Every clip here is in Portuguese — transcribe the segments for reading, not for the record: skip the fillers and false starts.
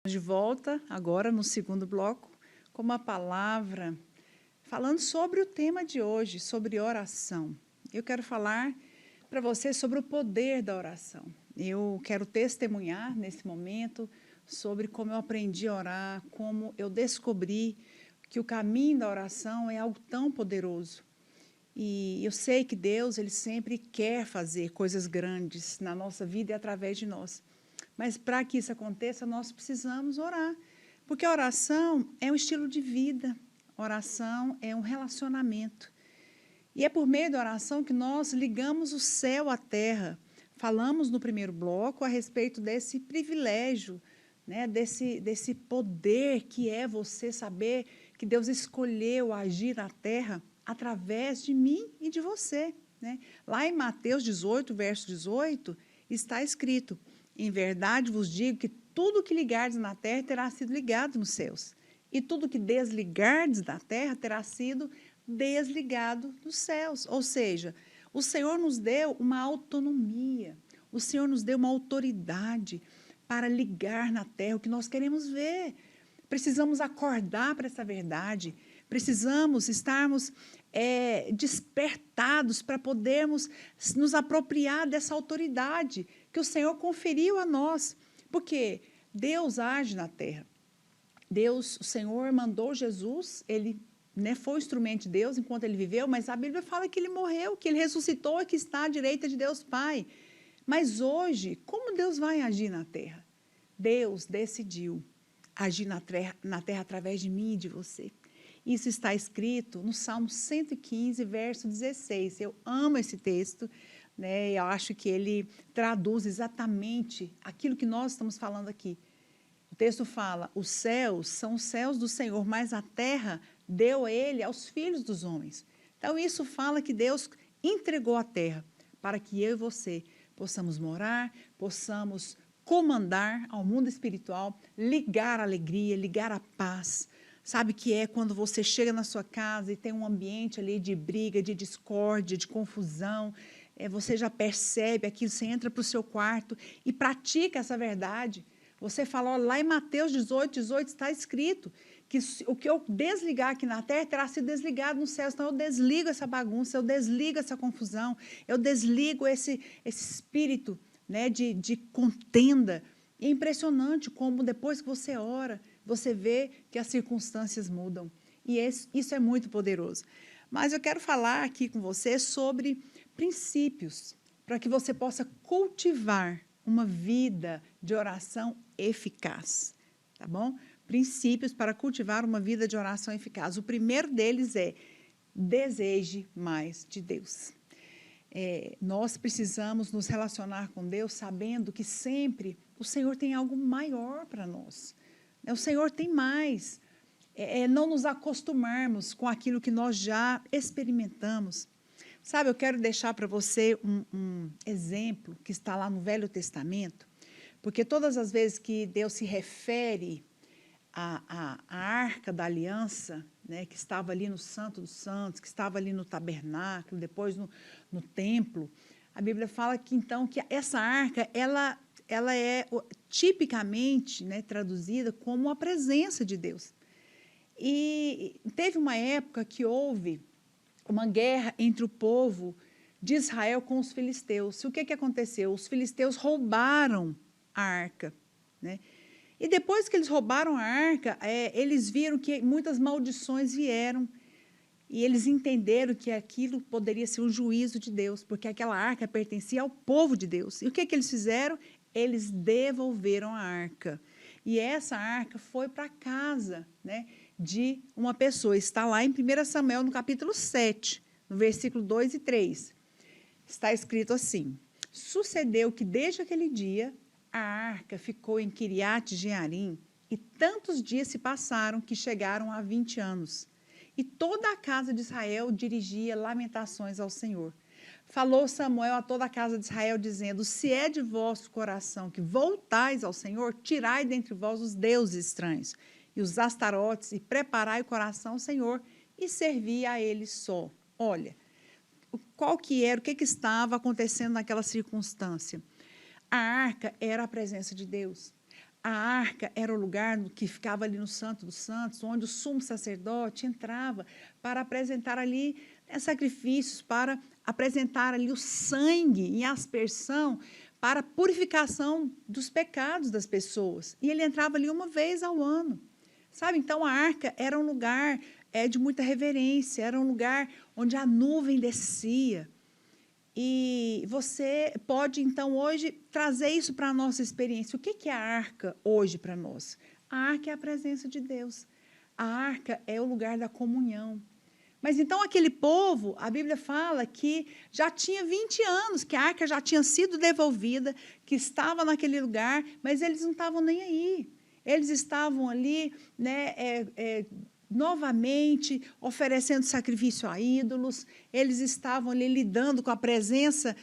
De volta agora no segundo bloco com uma palavra falando sobre o tema de hoje, sobre oração. Eu quero falar para você sobre o poder da oração. Eu quero testemunhar nesse momento sobre como eu aprendi a orar, como eu descobri que o caminho da oração é algo tão poderoso. E eu sei que Deus, Ele sempre quer fazer coisas grandes na nossa vida e através de nós. Mas para que isso aconteça, nós precisamos orar. Porque a oração é um estilo de vida, a oração é um relacionamento. E é por meio da oração que nós ligamos o céu à terra. Falamos no primeiro bloco a respeito desse privilégio, né, desse poder que é você saber que Deus escolheu agir na terra através de mim e de você. Né? Lá em Mateus 18, verso 18, está escrito: em verdade vos digo que tudo que ligardes na terra terá sido ligado nos céus, e tudo que desligardes da terra terá sido desligado dos céus. Ou seja, o Senhor nos deu uma autonomia, o Senhor nos deu uma autoridade para ligar na terra o que nós queremos ver. Precisamos acordar para essa verdade, precisamos estarmos despertados para podermos nos apropriar dessa autoridade que o Senhor conferiu a nós, porque Deus age na terra. Deus, o Senhor mandou Jesus, Ele foi o instrumento de Deus enquanto Ele viveu, mas a Bíblia fala que Ele morreu, que Ele ressuscitou e que está à direita de Deus Pai. Mas hoje, como Deus vai agir na terra? Deus decidiu agir na terra através de mim e de você. Isso está escrito no Salmo 115, verso 16. Eu amo esse texto, né? Eu acho que ele traduz exatamente aquilo que nós estamos falando aqui. O texto fala: os céus são os céus do Senhor, mas a terra deu Ele aos filhos dos homens. Então, isso fala que Deus entregou a terra para que eu e você possamos morar, possamos comandar ao mundo espiritual, ligar a alegria, ligar a paz. Sabe que é quando você chega na sua casa e tem um ambiente ali de briga, de discórdia, de confusão, você já percebe aquilo, você entra para o seu quarto e pratica essa verdade. Você fala, ó, lá em Mateus 18, 18 está escrito que o que eu desligar aqui na terra terá sido desligado nos céus. Então, eu desligo essa bagunça, eu desligo essa confusão, eu desligo esse espírito, né, de contenda. É impressionante como depois que você ora, você vê que as circunstâncias mudam. E isso é muito poderoso. Mas eu quero falar aqui com você sobre princípios, para que você possa cultivar uma vida de oração eficaz, tá bom? Princípios para cultivar uma vida de oração eficaz. O primeiro deles é: deseje mais de Deus. Nós precisamos nos relacionar com Deus sabendo que sempre o Senhor tem algo maior para nós. O Senhor tem mais. Não nos acostumarmos com aquilo que nós já experimentamos. Sabe, eu quero deixar para você um exemplo que está lá no Velho Testamento, porque todas as vezes que Deus se refere à Arca da Aliança, né, que estava ali no Santo dos Santos, que estava ali no tabernáculo, depois no templo, a Bíblia fala que, então, que essa arca, ela é tipicamente, né, traduzida como a presença de Deus. E teve uma época que houve uma guerra entre o povo de Israel com os filisteus. O que aconteceu? Os filisteus roubaram a arca, né? E depois que eles roubaram a arca, eles viram que muitas maldições vieram e eles entenderam que aquilo poderia ser um juízo de Deus, porque aquela arca pertencia ao povo de Deus. E o que eles fizeram? Eles devolveram a arca. E essa arca foi para a casa, né, de uma pessoa. Está lá em 1 Samuel, no capítulo 7, no versículo 2 e 3. Está escrito assim: sucedeu que desde aquele dia a arca ficou em Quiriate-Jearim, e tantos dias se passaram que chegaram a 20 anos. E toda a casa de Israel dirigia lamentações ao Senhor. Falou Samuel a toda a casa de Israel, dizendo: se é de vosso coração que voltais ao Senhor, tirai dentre vós os deuses estranhos e os astarotes, e preparai o coração ao Senhor, e servi a Ele só. Olha, qual que era, o que estava acontecendo naquela circunstância? A arca era a presença de Deus. a arca era o lugar que ficava ali no Santo dos Santos, onde o sumo sacerdote entrava para apresentar ali sacrifícios, para apresentar ali o sangue em aspersão para a purificação dos pecados das pessoas. E ele entrava ali uma vez ao ano. Sabe? Então, a arca era um lugar de muita reverência, era um lugar onde a nuvem descia. E você pode, então, hoje, trazer isso para a nossa experiência. O que é a arca hoje para nós? A arca é a presença de Deus. A arca é o lugar da comunhão. Mas, então, aquele povo, a Bíblia fala que já tinha 20 anos, que a arca já tinha sido devolvida, que estava naquele lugar, mas eles não estavam nem aí. Eles estavam ali, né, novamente oferecendo sacrifício a ídolos, eles estavam ali lidando com a presença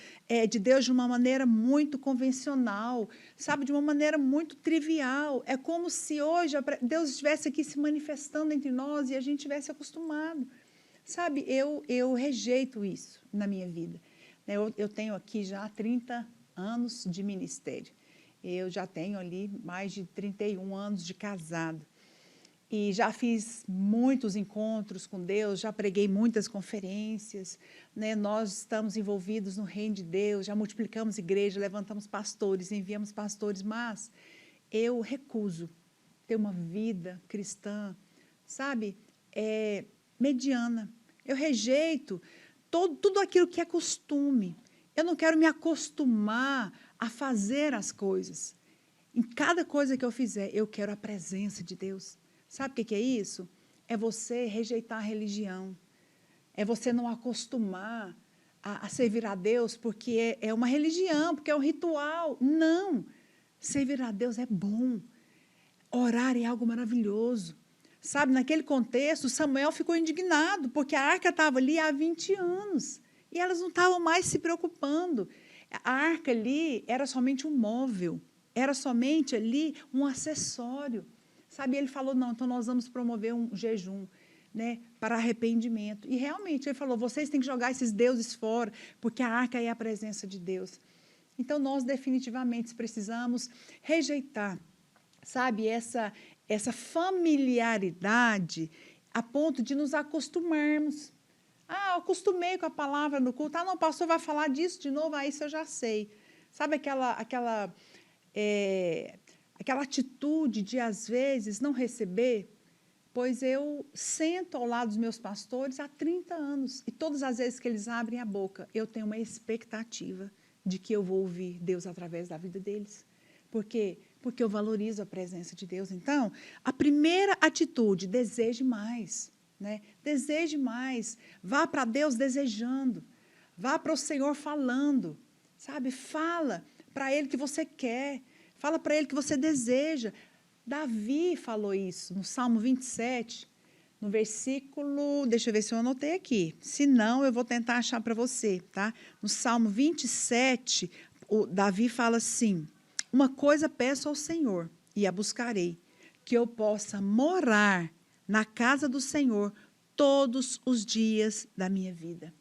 de Deus de uma maneira muito convencional, sabe, de uma maneira muito trivial. É como se hoje Deus estivesse aqui se manifestando entre nós e a gente tivesse acostumado. Sabe, eu rejeito isso na minha vida. Eu tenho aqui já 30 anos de ministério. Eu já tenho ali mais de 31 anos de casado. E já fiz muitos encontros com Deus, já preguei muitas conferências, né? Nós estamos envolvidos no reino de Deus, já multiplicamos igreja, levantamos pastores, enviamos pastores, mas eu recuso ter uma vida cristã, sabe, mediana. Eu rejeito tudo aquilo que é costume. Eu não quero me acostumar a fazer as coisas. Em cada coisa que eu fizer, eu quero a presença de Deus. Sabe o que é isso? É você rejeitar a religião. É você não acostumar a servir a Deus porque é uma religião, porque é um ritual. Não. Servir a Deus é bom. Orar é algo maravilhoso. Sabe, naquele contexto, Samuel ficou indignado, porque a arca estava ali há 20 anos. E elas não estavam mais se preocupando. A arca ali era somente um móvel. Era somente ali um acessório. Sabe, ele falou, não, então nós vamos promover um jejum, né, para arrependimento. E realmente ele falou, vocês têm que jogar esses deuses fora, porque a arca é a presença de Deus. Então nós definitivamente precisamos rejeitar, sabe, essa familiaridade a ponto de nos acostumarmos. Ah, eu acostumei com a palavra no culto. Ah, não, o pastor vai falar disso de novo, isso eu já sei. Sabe aquela atitude de, às vezes, não receber? Pois eu sento ao lado dos meus pastores há 30 anos, e todas as vezes que eles abrem a boca, eu tenho uma expectativa de que eu vou ouvir Deus através da vida deles. Por quê? Porque eu valorizo a presença de Deus. Então, a primeira atitude, deseje mais, né? Deseje mais. Vá para Deus desejando. Vá para o Senhor falando, sabe? Fala para Ele que você quer. Fala para Ele que você deseja. Davi falou isso no Salmo 27, no versículo, deixa eu ver se eu anotei aqui, se não eu vou tentar achar para você, tá? No Salmo 27, Davi fala assim, uma coisa peço ao Senhor e a buscarei, que eu possa morar na casa do Senhor todos os dias da minha vida.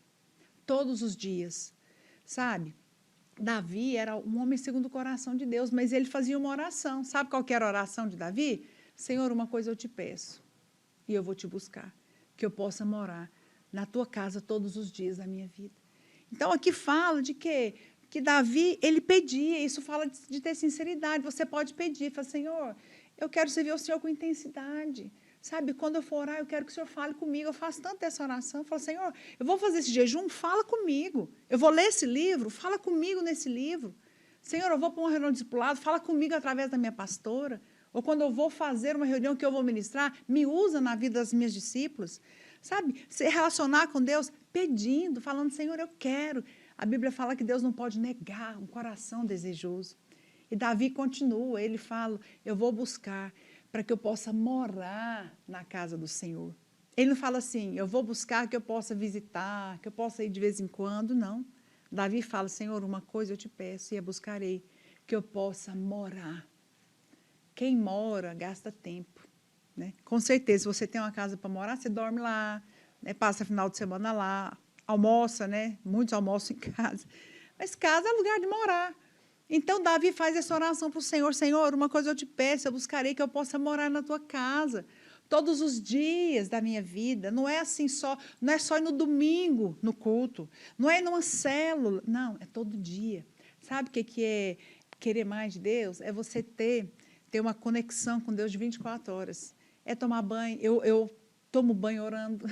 Todos os dias, sabe? Davi era um homem segundo o coração de Deus, mas ele fazia uma oração. Sabe qual que era a oração de Davi? Senhor, uma coisa eu te peço, e eu vou te buscar, que eu possa morar na tua casa todos os dias da minha vida. Então, aqui fala de quê? Que Davi, ele pedia, isso fala de ter sinceridade. Você pode pedir, fala, Senhor, eu quero servir ao Senhor com intensidade. Sabe, quando eu for orar, eu quero que o Senhor fale comigo. Eu faço tanto essa oração. Eu falo, Senhor, eu vou fazer esse jejum, fala comigo. Eu vou ler esse livro, fala comigo nesse livro. Senhor, eu vou para uma reunião de discipulado, fala comigo através da minha pastora. Ou quando eu vou fazer uma reunião que eu vou ministrar, me usa na vida das minhas discípulas. Sabe, se relacionar com Deus pedindo, falando, Senhor, eu quero. A Bíblia fala que Deus não pode negar um coração desejoso. E Davi continua, ele fala, eu vou buscar para que eu possa morar na casa do Senhor. Ele não fala assim, eu vou buscar que eu possa visitar, que eu possa ir de vez em quando, não. Davi fala, Senhor, uma coisa eu te peço e a buscarei, que eu possa morar. Quem mora gasta tempo, né? Com certeza, se você tem uma casa para morar, você dorme lá, né? Passa final de semana lá, almoça, né? Muitos almoçam em casa. Mas casa é lugar de morar. Então, Davi faz essa oração para o Senhor. Senhor, uma coisa eu te peço, eu buscarei que eu possa morar na tua casa todos os dias da minha vida. Não é assim só, não é só ir no domingo no culto, não é ir numa célula, não, é todo dia. Sabe o que é querer mais de Deus? É você ter uma conexão com Deus de 24 horas. É tomar banho. Eu tomo banho orando.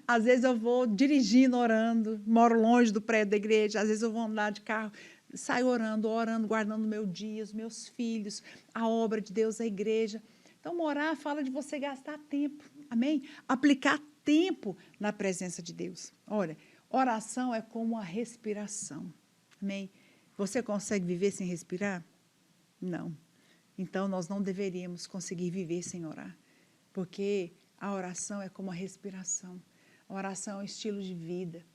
Às vezes eu vou dirigindo orando, moro longe do prédio da igreja, às vezes eu vou andar de carro, saio orando, guardando o meu dia, os meus filhos, a obra de Deus, a igreja. Então, orar fala de você gastar tempo, amém? Aplicar tempo na presença de Deus. Olha, oração é como a respiração, amém? Você consegue viver sem respirar? Não. Então, nós não deveríamos conseguir viver sem orar, porque a oração é como a respiração. A oração é um estilo de vida.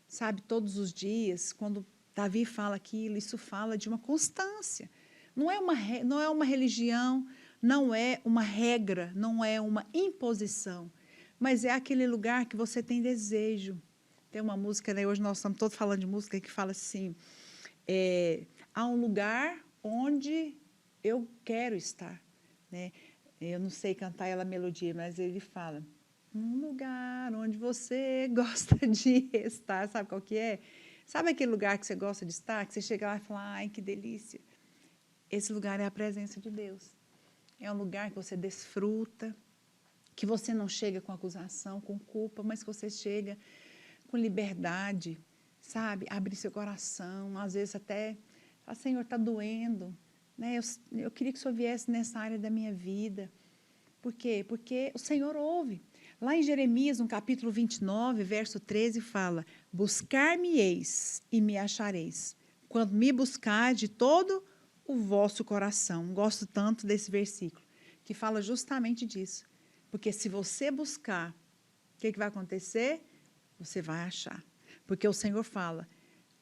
Sabe, todos os dias, quando Davi fala aquilo, isso fala de uma constância. Não é uma religião, não é uma regra, não é uma imposição, mas é aquele lugar que você tem desejo. Tem uma música, né, hoje nós estamos todos falando de música, que fala assim, há um lugar onde eu quero estar, né? Eu não sei cantar ela melodia, mas ele fala, um lugar onde você gosta de estar, sabe qual que é? Sabe aquele lugar que você gosta de estar, que você chega lá e fala, ai, que delícia. Esse lugar é a presença de Deus. É um lugar que você desfruta, que você não chega com acusação, com culpa, mas que você chega com liberdade, sabe? Abrir seu coração, às vezes até, fala, Senhor, está doendo, né? Eu queria que o Senhor viesse nessa área da minha vida. Por quê? Porque o Senhor ouve. Lá em Jeremias, no capítulo 29, verso 13, fala, buscar-me-eis e me achareis, quando me buscar de todo o vosso coração. Gosto tanto desse versículo, que fala justamente disso. Porque se você buscar, o que vai acontecer? Você vai achar. Porque o Senhor fala,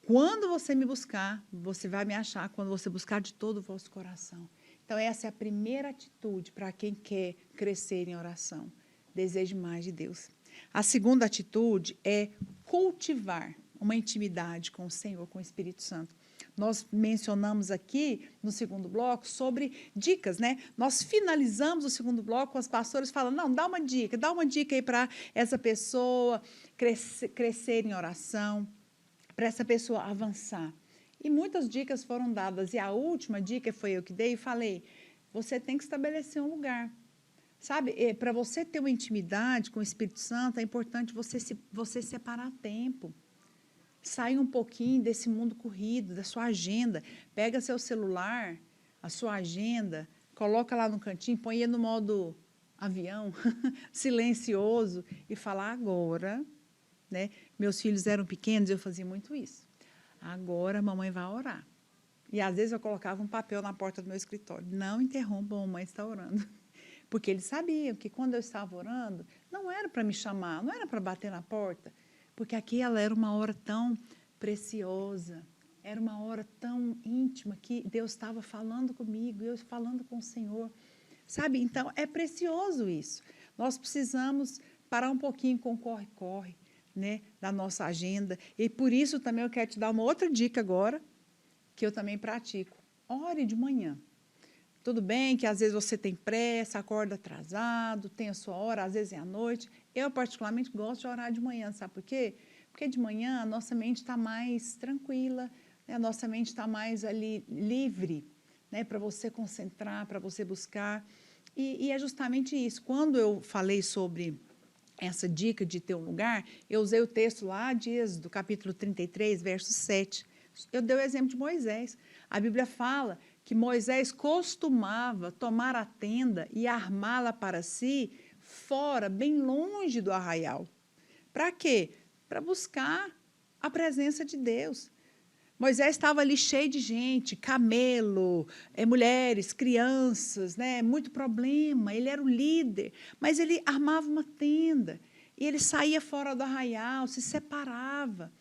quando você me buscar, você vai me achar, quando você buscar de todo o vosso coração. Então, essa é a primeira atitude para quem quer crescer em oração. Deseje mais de Deus. A segunda atitude é cultivar uma intimidade com o Senhor, com o Espírito Santo. Nós mencionamos aqui, no segundo bloco, sobre dicas, né? Nós finalizamos o segundo bloco com as pastoras falando, não, dá uma dica aí para essa pessoa crescer em oração, para essa pessoa avançar. E muitas dicas foram dadas, e a última dica foi eu que dei e falei, você tem que estabelecer um lugar. Sabe, para você ter uma intimidade com o Espírito Santo, é importante você separar tempo. Sair um pouquinho desse mundo corrido, da sua agenda. Pega seu celular, a sua agenda, coloca lá no cantinho, põe ele no modo avião, silencioso, e fala, agora, né? Meus filhos eram pequenos, eu fazia muito isso. Agora a mamãe vai orar. E às vezes eu colocava um papel na porta do meu escritório. Não interrompa, a mamãe está orando. Porque eles sabiam que quando eu estava orando, não era para me chamar, não era para bater na porta, porque aquela era uma hora tão preciosa, era uma hora tão íntima que Deus estava falando comigo, eu falando com o Senhor. Sabe, então é precioso isso. Nós precisamos parar um pouquinho com o corre-corre, né, da nossa agenda. E por isso também eu quero te dar uma outra dica agora, que eu também pratico. Ore de manhã. Tudo bem que às vezes você tem pressa, acorda atrasado, tem a sua hora, às vezes é à noite. Eu, particularmente, gosto de orar de manhã, sabe por quê? Porque de manhã a nossa mente está mais tranquila, né? A nossa mente está mais ali livre, né? Para você concentrar, para você buscar. E é justamente isso. Quando eu falei sobre essa dica de ter um lugar, eu usei o texto lá de Êxodo, capítulo 33, verso 7. Eu dei o exemplo de Moisés. A Bíblia fala que Moisés costumava tomar a tenda e armá-la para si fora, bem longe do arraial. Para quê? Para buscar a presença de Deus. Moisés estava ali cheio de gente, camelo, mulheres, crianças, né? Muito problema. Ele era o líder, mas ele armava uma tenda e ele saía fora do arraial, se separava.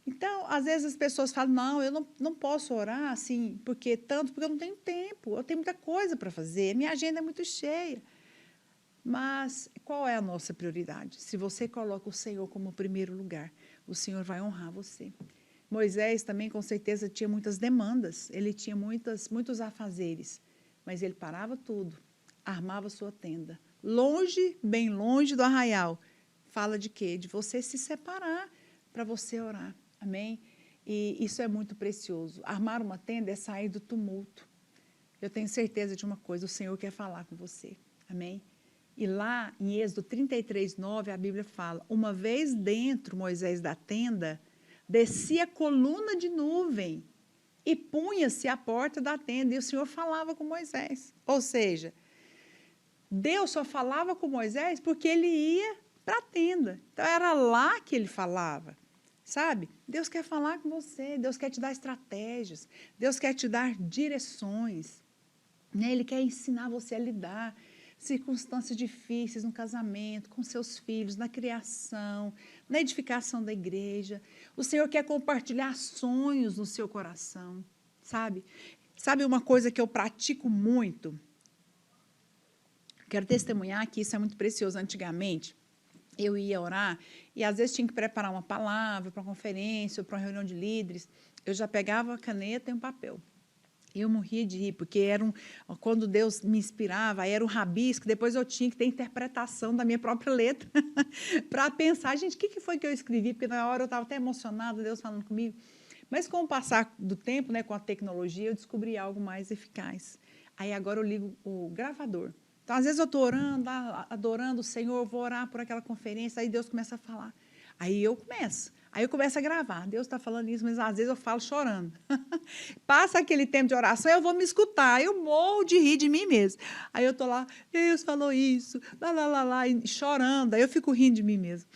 Então, às vezes as pessoas falam, não, eu não posso orar assim, porque eu não tenho tempo, eu tenho muita coisa para fazer, minha agenda é muito cheia. Mas qual é a nossa prioridade? Se você coloca o Senhor como primeiro lugar, o Senhor vai honrar você. Moisés também, com certeza, tinha muitas demandas, ele tinha muitos afazeres, mas ele parava tudo, armava sua tenda, longe, bem longe do arraial. Fala de quê? De você se separar para você orar, amém? E isso é muito precioso. Armar uma tenda é sair do tumulto. Eu tenho certeza de uma coisa, o Senhor quer falar com você, amém? E lá em Êxodo 33:9, a Bíblia fala, uma vez dentro, Moisés, da tenda, descia coluna de nuvem e punha-se à porta da tenda, e o Senhor falava com Moisés. Ou seja, Deus só falava com Moisés porque ele ia para a tenda. Então, era lá que ele falava, sabe? Deus quer falar com você, Deus quer te dar estratégias, Deus quer te dar direções, né? Ele quer ensinar você a lidar circunstâncias difíceis no casamento, com seus filhos, na criação, na edificação da igreja. O Senhor quer compartilhar sonhos no seu coração, sabe? Sabe uma coisa que eu pratico muito? Quero testemunhar que isso é muito precioso. Antigamente, eu ia orar e, às vezes, tinha que preparar uma palavra para uma conferência ou para uma reunião de líderes. Eu já pegava a caneta e um papel. E eu morria de rir, porque quando Deus me inspirava, aí era um rabisco, depois eu tinha que ter interpretação da minha própria letra para pensar, gente, o que foi que eu escrevi? Porque na hora eu estava até emocionada, Deus falando comigo. Mas com o passar do tempo, né, com a tecnologia, eu descobri algo mais eficaz. Aí agora eu ligo o gravador. Então, às vezes eu estou orando, adorando o Senhor, eu vou orar por aquela conferência, aí Deus começa a falar. Aí eu começo a gravar. Deus está falando isso, mas às vezes eu falo chorando. Passa aquele tempo de oração, eu vou me escutar, eu morro de rir de mim mesmo. Aí eu estou lá, Deus falou isso, lá, e chorando, aí eu fico rindo de mim mesmo.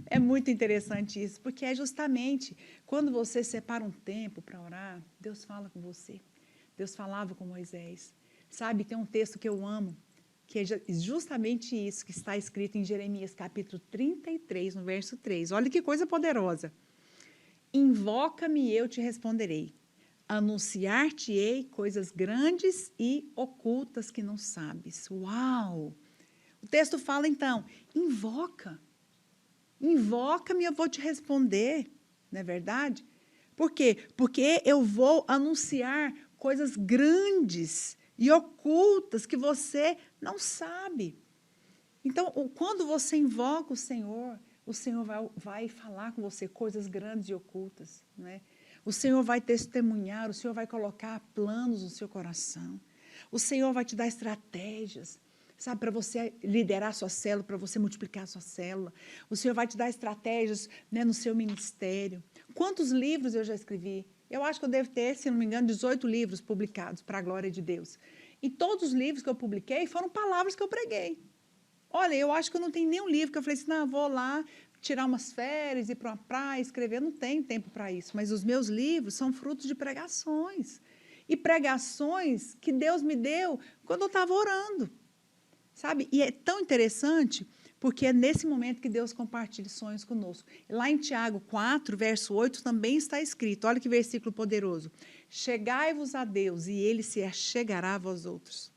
É muito interessante isso, porque é justamente quando você separa um tempo para orar, Deus fala com você. Deus falava com Moisés. Sabe, tem um texto que eu amo, que é justamente isso que está escrito em Jeremias, capítulo 33, no verso 3. Olha que coisa poderosa. Invoca-me e eu te responderei. Anunciar-te-ei coisas grandes e ocultas que não sabes. Uau! O texto fala, então, invoca. Invoca-me e eu vou te responder. Não é verdade? Por quê? Porque eu vou anunciar coisas grandes e ocultas que você não sabe. Então, quando você invoca o Senhor vai falar com você coisas grandes e ocultas, né? O Senhor vai testemunhar, o Senhor vai colocar planos no seu coração. O Senhor vai te dar estratégias, sabe, para você liderar a sua célula, para você multiplicar a sua célula. O Senhor vai te dar estratégias, né, no seu ministério. Quantos livros eu já escrevi? Eu acho que eu devo ter, se não me engano, 18 livros publicados para a glória de Deus. E todos os livros que eu publiquei foram palavras que eu preguei. Olha, eu acho que eu não tenho nenhum livro que eu falei assim, não, vou lá tirar umas férias, ir para uma praia, escrever. Eu não tenho tempo para isso. Mas os meus livros são frutos de pregações. E pregações que Deus me deu quando eu estava orando. Sabe? E é tão interessante, porque é nesse momento que Deus compartilha sonhos conosco. Lá em Tiago 4, verso 8, também está escrito, olha que versículo poderoso. Chegai-vos a Deus, e Ele se achegará a vós outros.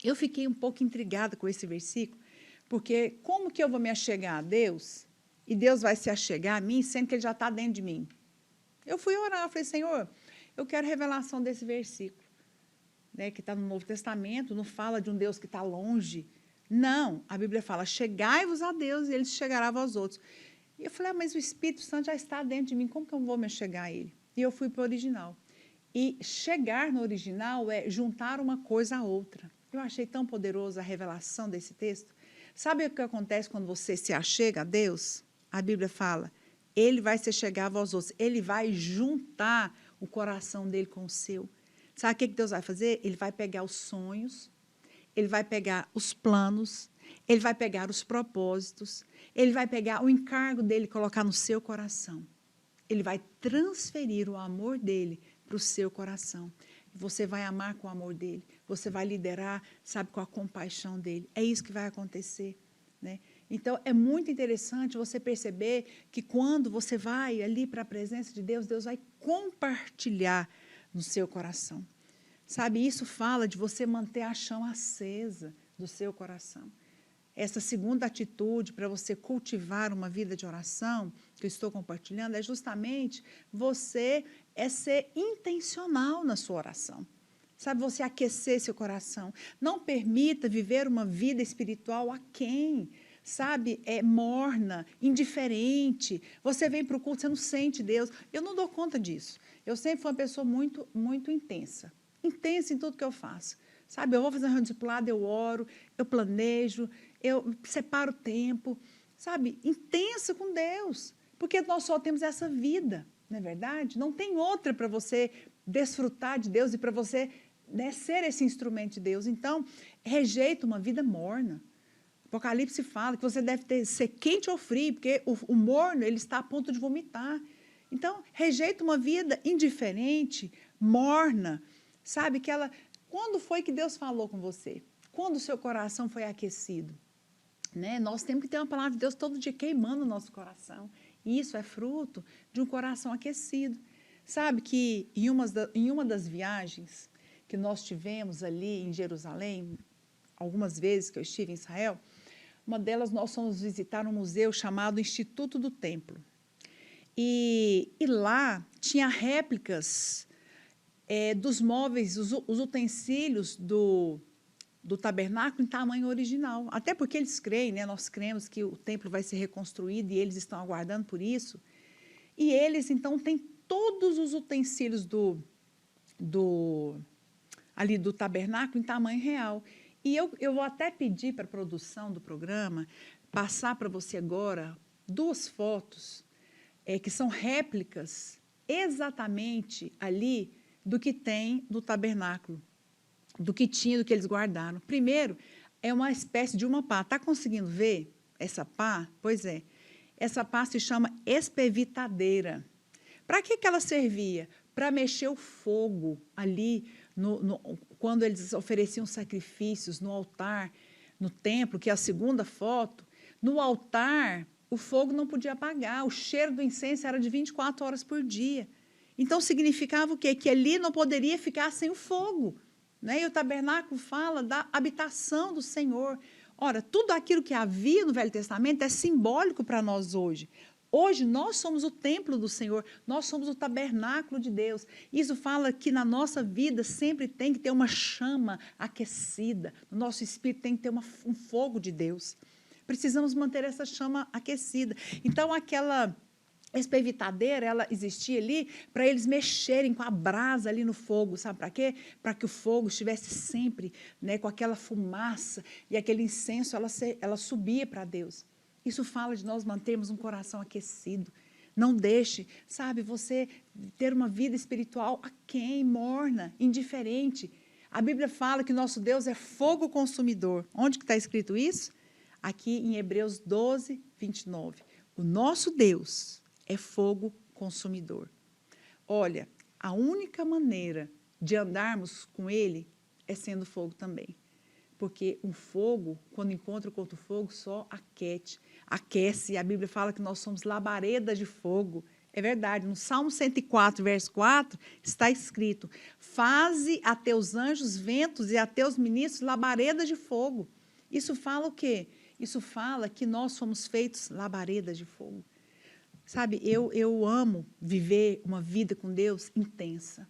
Eu fiquei um pouco intrigada com esse versículo, porque como que eu vou me achegar a Deus, e Deus vai se achegar a mim, sendo que Ele já está dentro de mim? Eu fui orar, falei, Senhor, eu quero revelação desse versículo. Né, que está no Novo Testamento, não fala de um Deus que está longe. Não, a Bíblia fala, chegai-vos a Deus e Ele chegará a vós outros. E eu falei, mas o Espírito Santo já está dentro de mim, como que eu vou me chegar a Ele? E eu fui para o original. E chegar no original é juntar uma coisa a outra. Eu achei tão poderosa a revelação desse texto. Sabe o que acontece quando você se achega a Deus? A Bíblia fala, Ele vai se chegar a vós outros, Ele vai juntar o coração dele com o seu. Sabe o que Deus vai fazer? Ele vai pegar os sonhos, Ele vai pegar os planos, Ele vai pegar os propósitos, Ele vai pegar o encargo dele e colocar no seu coração. Ele vai transferir o amor dele para o seu coração. Você vai amar com o amor dele, você vai liderar, sabe, com a compaixão dele. É isso que vai acontecer, né? Então, é muito interessante você perceber que quando você vai ali para a presença de Deus, Deus vai compartilhar no seu coração. Sabe, isso fala de você manter a chama acesa do seu coração. essa segunda atitude para você cultivar uma vida de oração, que eu estou compartilhando, é justamente você ser intencional na sua oração. Sabe, você aquecer seu coração. Não permita viver uma vida espiritual aquém, sabe, morna, indiferente. Você vem para o culto, você não sente Deus. Eu não dou conta disso. Eu sempre fui uma pessoa muito, muito intensa. Intensa em tudo que eu faço. Sabe, eu vou fazer uma reunião discipulada, eu oro, eu planejo, eu separo tempo. Sabe, intensa com Deus. Porque nós só temos essa vida, não é verdade? Não tem outra para você desfrutar de Deus e para você, né, ser esse instrumento de Deus. Então, rejeita uma vida morna. Apocalipse fala que você deve ser quente ou frio, porque o morno ele está a ponto de vomitar. Então, rejeita uma vida indiferente, morna, sabe? Quando foi que Deus falou com você? Quando o seu coração foi aquecido? Né? Nós temos que ter uma palavra de Deus todo dia queimando o nosso coração. E isso é fruto de um coração aquecido. Sabe que em uma das viagens que nós tivemos ali em Jerusalém, algumas vezes que eu estive em Israel, uma delas nós fomos visitar um museu chamado Instituto do Templo. E lá tinha réplicas dos móveis, os utensílios do tabernáculo em tamanho original. Até porque eles creem, né? Nós cremos que o templo vai ser reconstruído e eles estão aguardando por isso. E eles, então, têm todos os utensílios ali do tabernáculo em tamanho real. E eu vou até pedir para a produção do programa passar para você agora 2 fotos que são réplicas exatamente ali do que tem no tabernáculo, do que tinha, do que eles guardaram. Primeiro, é uma espécie de uma pá. Está conseguindo ver essa pá? Pois é. Essa pá se chama espevitadeira. Para que ela servia? Para mexer o fogo ali, quando eles ofereciam sacrifícios no altar, no templo, que é a segunda foto. No altar, o fogo não podia apagar, o cheiro do incenso era de 24 horas por dia. Então, significava o quê? Que ali não poderia ficar sem o fogo. Né? E o tabernáculo fala da habitação do Senhor. Ora, tudo aquilo que havia no Velho Testamento é simbólico para nós hoje. Hoje, nós somos o templo do Senhor, nós somos o tabernáculo de Deus. Isso fala que na nossa vida sempre tem que ter uma chama aquecida, no nosso espírito tem que ter um fogo de Deus. Precisamos manter essa chama aquecida. Então, aquela espevitadeira, ela existia ali para eles mexerem com a brasa ali no fogo, sabe para quê? Para que o fogo estivesse sempre, né, com aquela fumaça e aquele incenso, ela subia para Deus. Isso fala de nós mantermos um coração aquecido. Não deixe, sabe, você ter uma vida espiritual aquém, morna, indiferente. A Bíblia fala que nosso Deus é fogo consumidor. Onde que está escrito isso? Aqui em Hebreus 12, 29. O nosso Deus é fogo consumidor. Olha, a única maneira de andarmos com Ele é sendo fogo também. Porque um fogo, quando encontra com outro fogo, só aquece. A Bíblia fala que nós somos labaredas de fogo. É verdade, no Salmo 104, verso 4, está escrito: faze a teus anjos ventos e a teus ministros labaredas de fogo. Isso fala o quê? Isso fala que nós somos feitos labaredas de fogo. Sabe, eu amo viver uma vida com Deus intensa.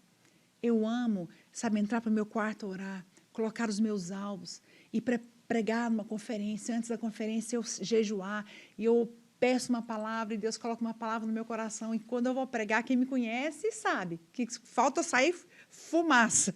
Eu amo, sabe, entrar para o meu quarto orar, colocar os meus alvos e pregar numa conferência. Antes da conferência, eu jejuar e eu peço uma palavra e Deus coloca uma palavra no meu coração. E quando eu vou pregar, quem me conhece sabe que falta sair fumaça.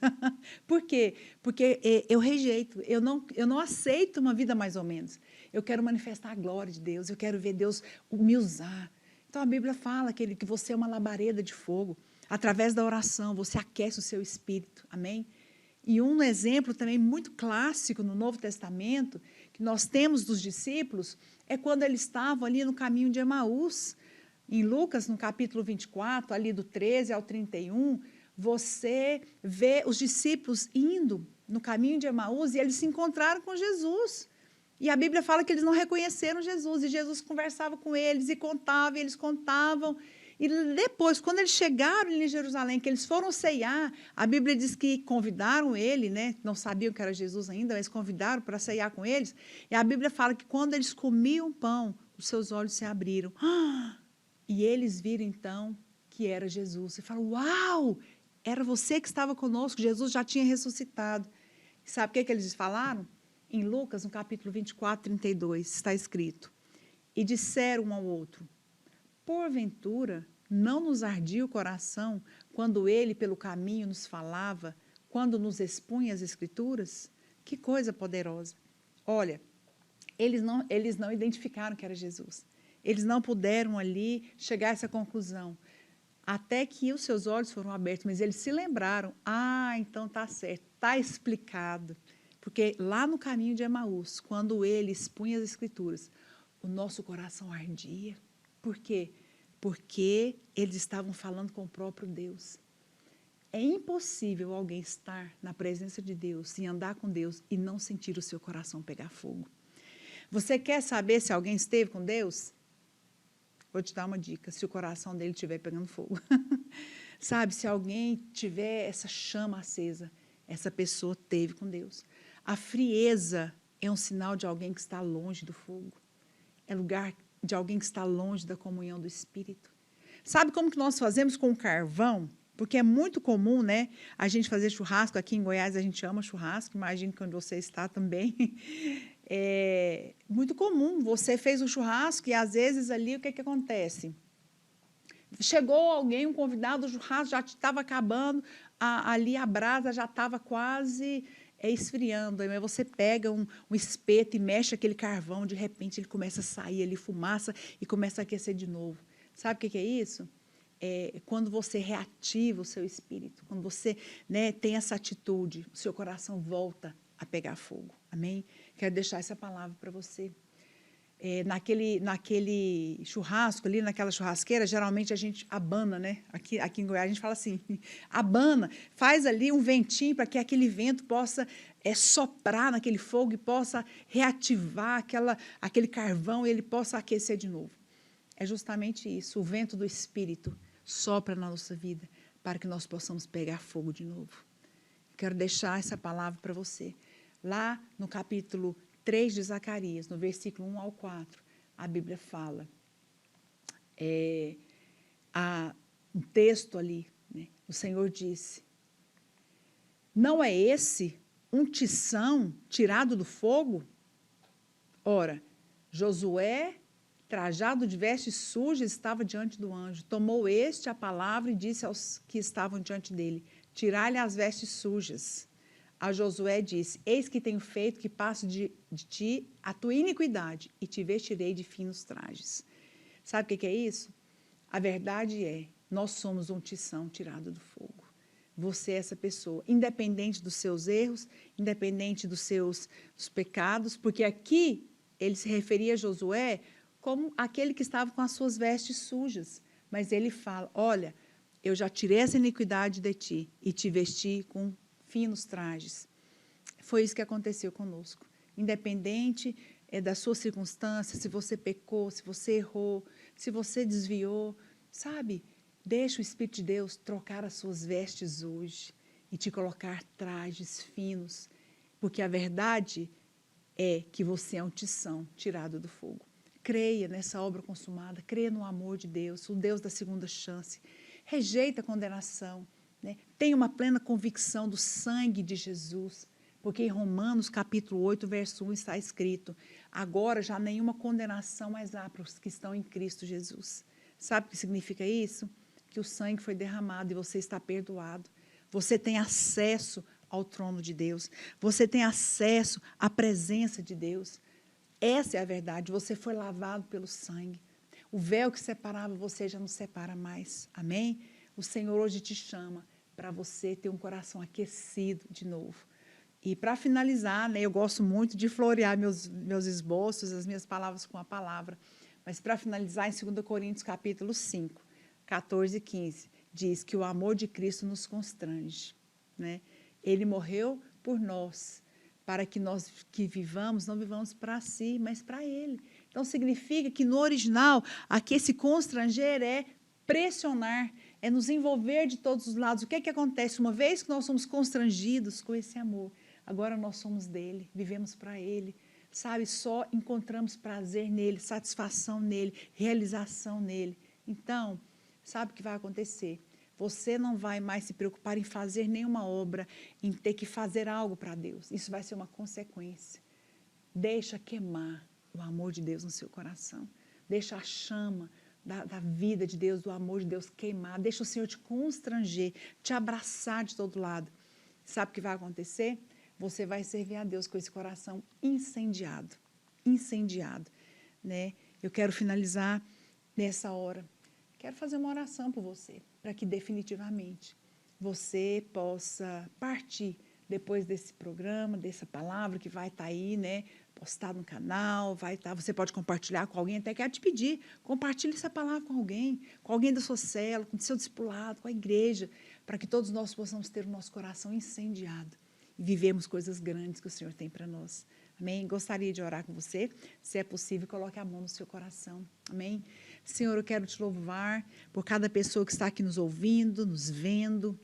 Por quê? Porque eu rejeito, eu não aceito uma vida mais ou menos. Eu quero manifestar a glória de Deus, eu quero ver Deus me usar. Então, a Bíblia fala que você é uma labareda de fogo. Através da oração, você aquece o seu espírito. Amém? E um exemplo também muito clássico no Novo Testamento, que nós temos dos discípulos, é quando eles estavam ali no caminho de Emaús. Em Lucas, no capítulo 24, ali do 13 ao 31, você vê os discípulos indo no caminho de Emaús e eles se encontraram com Jesus. E a Bíblia fala que eles não reconheceram Jesus, e Jesus conversava com eles e contava, e eles contavam. E depois, quando eles chegaram em Jerusalém, que eles foram ceiar, a Bíblia diz que convidaram ele, né? Não sabiam que era Jesus ainda, mas convidaram para ceiar com eles. E a Bíblia fala que quando eles comiam pão, os seus olhos se abriram. E eles viram então que era Jesus. E falam: uau, era você que estava conosco, Jesus já tinha ressuscitado. E sabe o que eles falaram? Em Lucas, no capítulo 24, 32, está escrito: e disseram um ao outro: porventura, não nos ardia o coração quando ele pelo caminho nos falava, quando nos expunha as Escrituras? Que coisa poderosa! Olha, eles não identificaram que era Jesus. Eles não puderam ali chegar a essa conclusão. Até que os seus olhos foram abertos, mas eles se lembraram. Então está certo, está explicado. Porque lá no caminho de Emaús, quando ele expunha as Escrituras, o nosso coração ardia. Por quê? Porque eles estavam falando com o próprio Deus. É impossível alguém estar na presença de Deus e andar com Deus e não sentir o seu coração pegar fogo. Você quer saber se alguém esteve com Deus? Vou te dar uma dica: se o coração dele estiver pegando fogo. Sabe, se alguém tiver essa chama acesa, essa pessoa teve com Deus. A frieza é um sinal de alguém que está longe do fogo. É lugar de alguém que está longe da comunhão do Espírito. Sabe como que nós fazemos com o carvão? Porque é muito comum, né, a gente fazer churrasco. Aqui em Goiás a gente ama churrasco, imagino que onde você está também. É muito comum, você fez um churrasco e às vezes ali o que acontece? Chegou alguém, um convidado, o churrasco já estava acabando, ali a brasa já estava quase esfriando. Aí você pega um espeto e mexe aquele carvão, de repente ele começa a sair ali fumaça e começa a aquecer de novo. Sabe o que é isso? É quando você reativa o seu espírito, quando você, né, tem essa atitude, o seu coração volta a pegar fogo. Amém? Quero deixar essa palavra para você. Naquele churrasco ali, naquela churrasqueira, geralmente a gente abana, né? Aqui em Goiás a gente fala assim, abana, faz ali um ventinho para que aquele vento possa soprar naquele fogo e possa reativar aquele carvão e ele possa aquecer de novo. É justamente isso, o vento do Espírito sopra na nossa vida para que nós possamos pegar fogo de novo. Quero deixar essa palavra para você. Lá no capítulo 3 de Zacarias, no versículo 1 ao 4, a Bíblia fala, um texto ali, né? O Senhor disse: não é esse um tição tirado do fogo? Ora, Josué, trajado de vestes sujas, estava diante do anjo. Tomou este a palavra e disse aos que estavam diante dele: tirai-lhe as vestes sujas. A Josué disse: eis que tenho feito que passe de ti a tua iniquidade e te vestirei de finos trajes. Sabe o que é isso? A verdade é, nós somos um tição tirado do fogo. Você é essa pessoa, independente dos seus erros, independente dos pecados, porque aqui ele se referia a Josué como aquele que estava com as suas vestes sujas. Mas ele fala: olha, eu já tirei essa iniquidade de ti e te vesti com finos trajes. Foi isso que aconteceu conosco. Independente da sua circunstância, se você pecou, se você errou, se você desviou, sabe? Deixa o Espírito de Deus trocar as suas vestes hoje e te colocar trajes finos, porque a verdade é que você é um tição tirado do fogo. Creia nessa obra consumada, creia no amor de Deus, o Deus da segunda chance. Rejeita a condenação, né? Tenha uma plena convicção do sangue de Jesus, porque em Romanos capítulo 8, verso 1 está escrito: agora já nenhuma condenação mais há para os que estão em Cristo Jesus. Sabe o que significa isso? Que o sangue foi derramado e você está perdoado. Você tem acesso ao trono de Deus. Você tem acesso à presença de Deus. Essa é a verdade. Você foi lavado pelo sangue. O véu que separava você já não separa mais. Amém? O Senhor hoje te chama para você ter um coração aquecido de novo. E para finalizar, né, eu gosto muito de florear meus esboços, as minhas palavras com a palavra. Mas para finalizar, em 2 Coríntios capítulo 5, 14 e 15, diz que o amor de Cristo nos constrange, né? Ele morreu por nós, para que nós que vivamos, não vivamos para si, mas para Ele. Então, significa que no original, aqui esse constranger é pressionar, é nos envolver de todos os lados. O que é que acontece? Uma vez que nós somos constrangidos com esse amor, agora nós somos dele, vivemos para ele, sabe? Só encontramos prazer nele, satisfação nele, realização nele. Então, sabe o que vai acontecer? Você não vai mais se preocupar em fazer nenhuma obra, em ter que fazer algo para Deus. Isso vai ser uma consequência. Deixa queimar o amor de Deus no seu coração. Deixa a chama da vida de Deus, do amor de Deus queimar. Deixa o Senhor te constranger, te abraçar de todo lado. Sabe o que vai acontecer? Você vai servir a Deus com esse coração incendiado. Incendiado, né? Eu quero finalizar nessa hora. Quero fazer uma oração por você, para que definitivamente você possa partir depois desse programa, dessa palavra que vai estar aí, né? Postar no canal, vai estar, você pode compartilhar com alguém, até quero te pedir, compartilhe essa palavra com alguém da sua célula, com o seu discipulado, com a igreja, para que todos nós possamos ter o nosso coração incendiado e vivemos coisas grandes que o Senhor tem para nós. Amém? Gostaria de orar com você, se é possível, coloque a mão no seu coração. Amém? Senhor, eu quero te louvar por cada pessoa que está aqui nos ouvindo, nos vendo,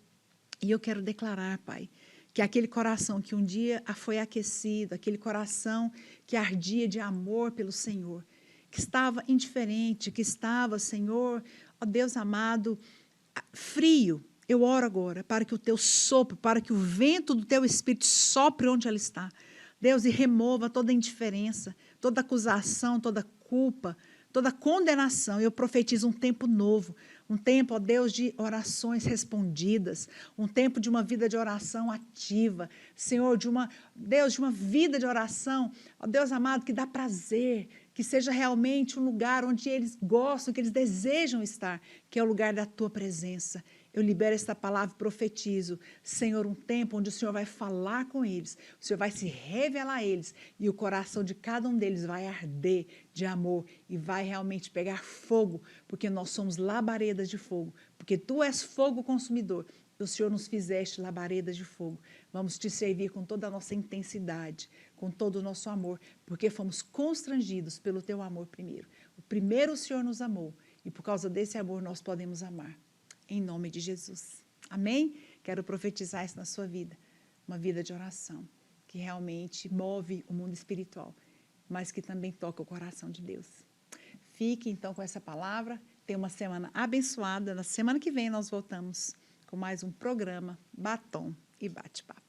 e eu quero declarar, Pai, que aquele coração que um dia foi aquecido, aquele coração que ardia de amor pelo Senhor, que estava indiferente, que estava, Senhor, ó Deus amado, frio, eu oro agora para que o teu sopro, para que o vento do teu Espírito sopre onde ela está. Deus, e remova toda indiferença, toda acusação, toda culpa, toda condenação. Eu profetizo um tempo novo, um tempo, ó Deus, de orações respondidas, um tempo de uma vida de oração ativa, Senhor, Deus, de uma vida de oração, ó Deus amado, que dá prazer, que seja realmente um lugar onde eles gostam, que eles desejam estar, que é o lugar da tua presença. Eu libero esta palavra e profetizo, Senhor, um tempo onde o Senhor vai falar com eles, o Senhor vai se revelar a eles e o coração de cada um deles vai arder de amor e vai realmente pegar fogo, porque nós somos labaredas de fogo, porque tu és fogo consumidor. O Senhor nos fizeste labaredas de fogo. Vamos te servir com toda a nossa intensidade, com todo o nosso amor, porque fomos constrangidos pelo teu amor primeiro. O primeiro o Senhor nos amou e por causa desse amor nós podemos amar. Em nome de Jesus. Amém? Quero profetizar isso na sua vida. Uma vida de oração, que realmente move o mundo espiritual, mas que também toca o coração de Deus. Fique então com essa palavra. Tenha uma semana abençoada. Na semana que vem nós voltamos com mais um programa Batom e Bate-Papo.